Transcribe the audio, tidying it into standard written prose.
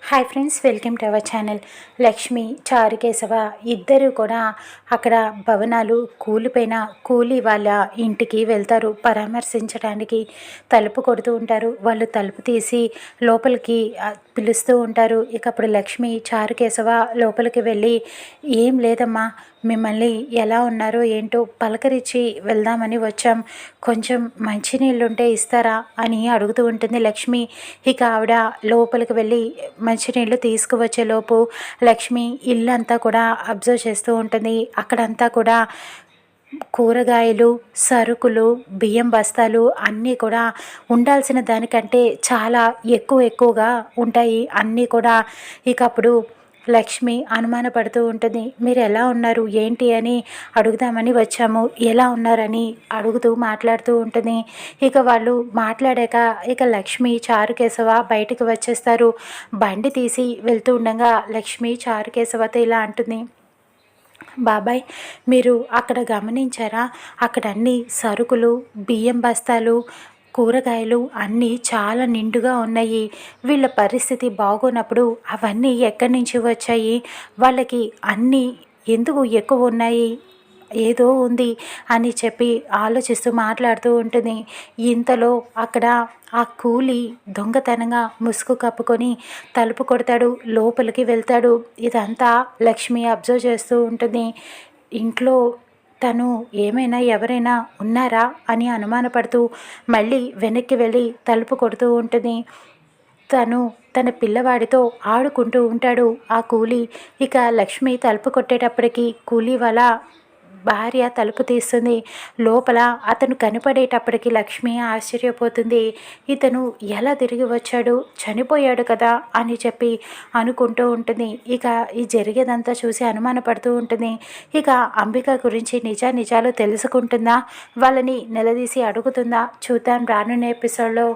Hi friends, welcome to our channel. Lakshmi, Charukeshava ఇద్దరు కూడా అక్కడ భవనాలు కూలిపోయిన కూలి వాళ్ళ ఇంటికి వెళ్తారు. పరామర్శించడానికి తలుపు కొడుతూ ఉంటారు. వాళ్ళు తలుపు తీసి లోపలికి పిలుస్తూ ఉంటారు. ఇక అప్పుడు లక్ష్మి, చారుకేశవ లోపలికి వెళ్ళి, ఏం లేదమ్మా, మిమ్మల్ని ఎలా ఉన్నారో ఏంటో పలకరించి వెళ్దామని వచ్చాం, కొంచెం మంచినీళ్ళుంటే ఇస్తారా అని అడుగుతూ ఉంటుంది లక్ష్మి. ఇక ఆవిడ లోపలికి వెళ్ళి మంచినీళ్ళు తీసుకువచ్చేలోపు లక్ష్మి ఇల్లంతా కూడా అబ్జర్వ్ చేస్తూ ఉంటుంది. అక్కడంతా కూడా కూరగాయలు, సరుకులు, బియ్యం బస్తాలు అన్నీ కూడా ఉండాల్సిన దానికంటే చాలా ఎక్కువగా ఉంటాయి అన్నీ కూడా. ఇక అప్పుడు లక్ష్మి అనుమానపడుతూ ఉంటుంది. మీరు ఎలా ఉన్నారు ఏంటి అని అడుగుదామని వచ్చాము, ఎలా ఉన్నారని అడుగుతూ మాట్లాడుతూ ఉంటుంది. ఇక వాళ్ళు మాట్లాడాక ఇక లక్ష్మి, చారుకేశవ బయటికి వచ్చేస్తారు. బండి తీసి వెళ్తూ ఉండగా లక్ష్మి చారుకేశవతో ఇలా అంటుంది, బాబాయ్, మీరు అక్కడ గమనించారా, అక్కడ అన్ని సరుకులు, బియ్యం బస్తాలు, కూరగాయలు అన్నీ చాలా నిండుగా ఉన్నాయి. వీళ్ళ పరిస్థితి బాగోనప్పుడు అవన్నీ ఎక్కడి నుంచి వచ్చాయి, వాళ్ళకి అన్నీ ఎందుకు ఎక్కువ ఉన్నాయి, ఏదో ఉంది అని చెప్పి ఆలోచిస్తూ మాట్లాడుతూ ఉంటుంది. ఇంతలో అక్కడ ఆ కూలి దొంగతనంగా ముసుగు కప్పుకొని తలుపు కొడతాడు, లోపలికి వెళ్తాడు. ఇదంతా లక్ష్మి అబ్జర్వ్ చేస్తూ ఉంటుంది. ఇంట్లో తను ఏమైనా ఎవరైనా ఉన్నారా అని అనుమానపడుతూ మళ్ళీ వెనక్కి వెళ్ళి తలుపు కొడుతూ ఉంటుంది. తను తన పిల్లవాడితో ఆడుకుంటూ ఉంటాడు ఆ కూలి. ఇక లక్ష్మి తలుపు కొట్టేటప్పటికి కూలి వాళ్ళ భార్య తలుపు తీస్తుంది. లోపల అతను కనపడేటప్పటికి లక్ష్మి ఆశ్చర్యపోతుంది. ఇతను ఎలా తిరిగి వచ్చాడు, చనిపోయాడు కదా అని చెప్పి అనుకుంటూ ఉంటుంది. ఇక ఈ జరిగేదంతా చూసి అనుమానపడుతూ ఉంటుంది. ఇక అంబిక గురించి నిజాలు తెలుసుకుంటుందా, వాళ్ళని నిలదీసి అడుగుతుందా, చూద్దాం రానున్న ఎపిసోడ్లో.